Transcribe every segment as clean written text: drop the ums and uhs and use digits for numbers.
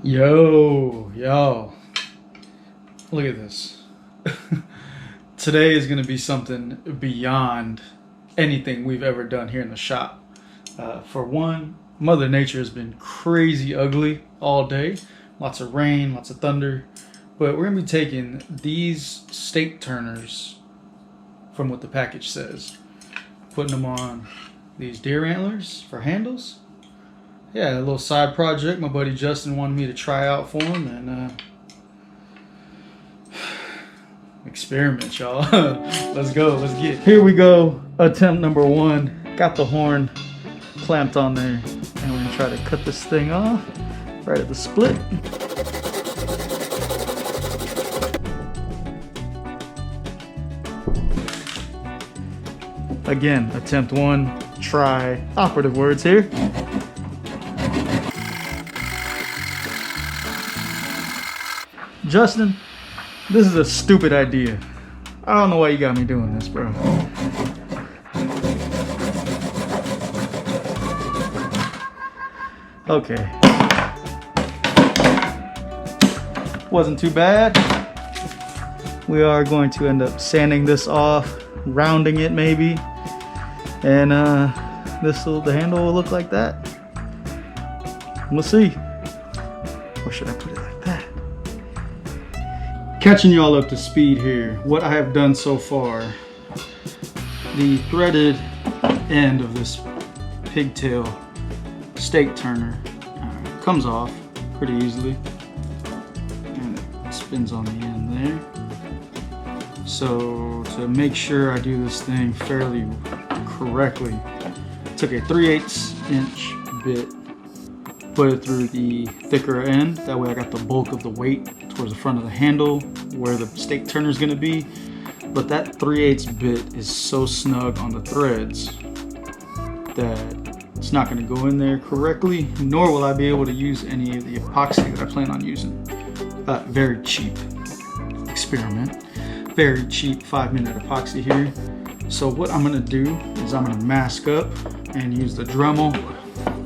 Yo, look at this. Today is going to be something beyond anything we've ever done here in the shop. For one, Mother Nature has been crazy ugly all day. Lots of rain, lots of thunder. But we're going to be taking these stake turners from what the package says, putting them on these deer antlers for handles. Yeah, a little side project my buddy Justin wanted me to try out for him, and experiment, y'all. Let's go, let's get. Here we go, attempt number one. Got the horn clamped on there, and we're gonna try to cut this thing off right at the split. Again, attempt one, try. Operative words here. Justin, this is a stupid idea. I don't know why you got me doing this, bro. Okay. Wasn't too bad. We are going to end up sanding this off, rounding it maybe, and the handle will look like that. We'll see. Or should I put it like that? Catching y'all up to speed here, what I have done so far, the threaded end of this pigtail stake turner comes off pretty easily, and it spins on the end there. So to make sure I do this thing fairly correctly, took a 3/8 inch bit, put it through the thicker end, that way I got the bulk of the weight towards the front of the handle where the stake turner is going to be. But that 3/8 bit is so snug on the threads that it's not going to go in there correctly, nor will I be able to use any of the epoxy that I plan on using. Very cheap experiment, very cheap 5-minute epoxy here. So what I'm going to do is I'm going to mask up and use the Dremel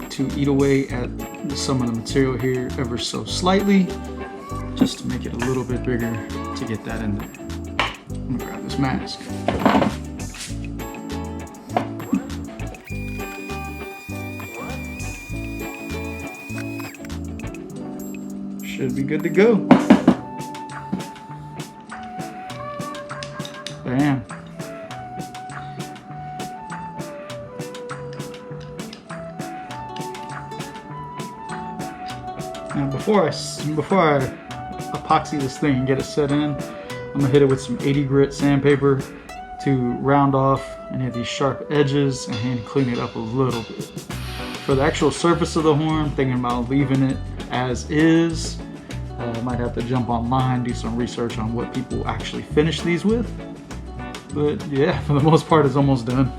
to eat away at some of the material here ever so slightly, just to make it a little bit bigger to get that in there. I'm gonna grab this mask. Should be good to go. Bam. Now before I epoxy this thing and get it set in, I'm gonna hit it with some 80 grit sandpaper to round off any of these sharp edges and clean it up a little bit. For the actual surface of the horn, thinking about leaving it as is. I might have to jump online, do some research on what people actually finish these with. But yeah, for the most part, it's almost done.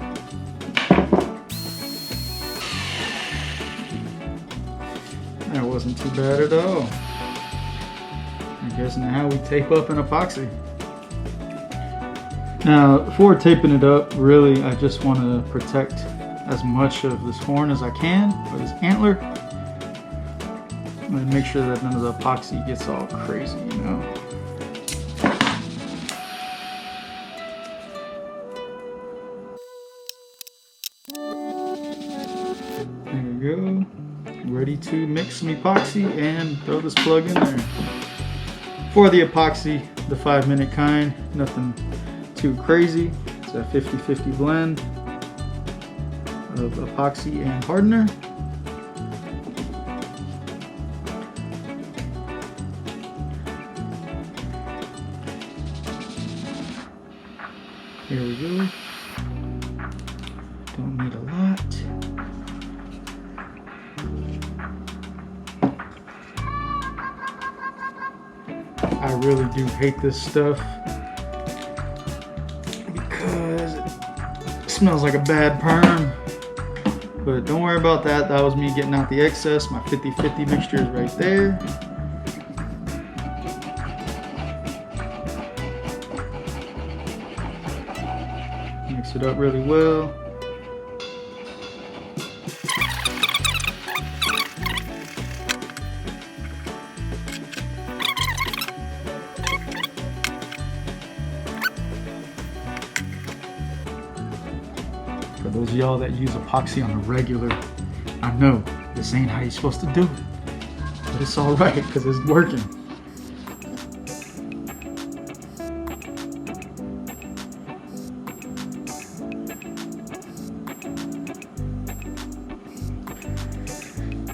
That wasn't too bad at all. I guess now how we tape up an epoxy. Now, before taping it up, really, I just want to protect as much of this horn as I can, or this antler, and make sure that none of the epoxy gets all crazy, you know. There we go. Ready to mix some epoxy and throw this plug in there. For the epoxy, the 5-minute kind, nothing too crazy. It's a 50-50 blend of epoxy and hardener. Here we go. Don't need a lot. I really do hate this stuff because it smells like a bad perm. But don't worry about that. That was me getting out the excess. My 50-50 mixture is right there. Mix it up really well. For those of y'all that use epoxy on a regular, I know this ain't how you're supposed to do it, but it's all right because it's working.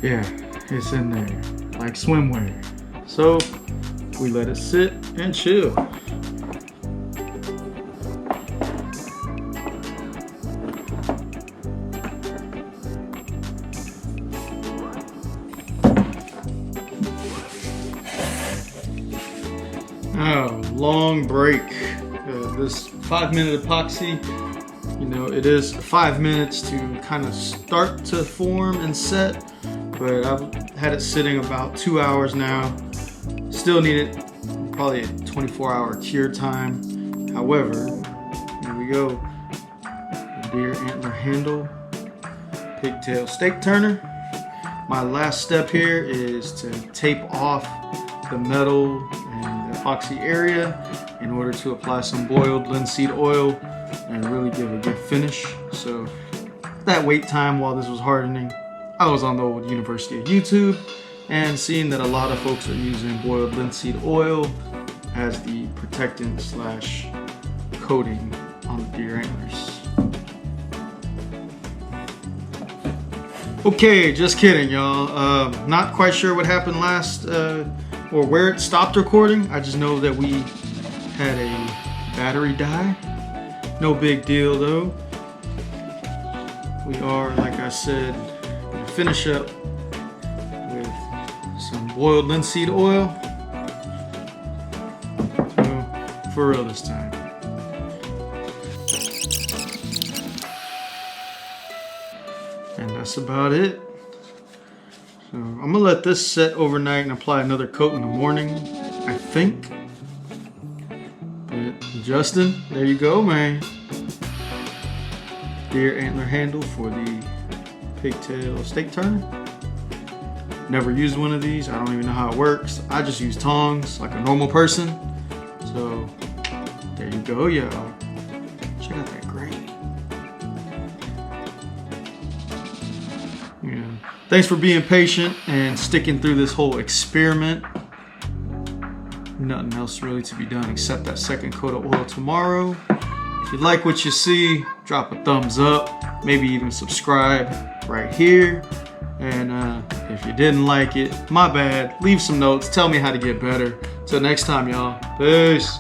Yeah, it's in there like swimwear. So we let it sit and chill. Oh, long break. This 5-minute epoxy, you know, it is 5 minutes to kind of start to form and set, but I've had it sitting about 2 hours now. Still need it probably a 24-hour cure time. However, here we go. The deer antler handle, pigtail stake turner. My last step here is to tape off the metal and the epoxy area in order to apply some boiled linseed oil and really give a good finish. So that wait time while this was hardening, I was on the old University of YouTube and seeing that a lot of folks are using boiled linseed oil as the protectant slash coating on the deer antlers. Okay, just kidding, y'all. Not quite sure what happened last or where it stopped recording. I just know that we had a battery die. No big deal though. We are, like I said, gonna finish up with some boiled linseed oil. So, for real this time. And that's about it. So I'm gonna let this set overnight and apply another coat in the morning, I think. But Justin, there you go, man. Deer antler handle for the pigtail stake turner. Never used one of these. I don't even know how it works. I just use tongs like a normal person. So there you go, y'all. Check out that grain. Yeah. Thanks for being patient and sticking through this whole experiment. Nothing else really to be done except that second coat of oil tomorrow. If you like what you see, drop a thumbs up, maybe even subscribe right here. And if you didn't like it, my bad. Leave some notes, tell me how to get better. Till next time, y'all. Peace.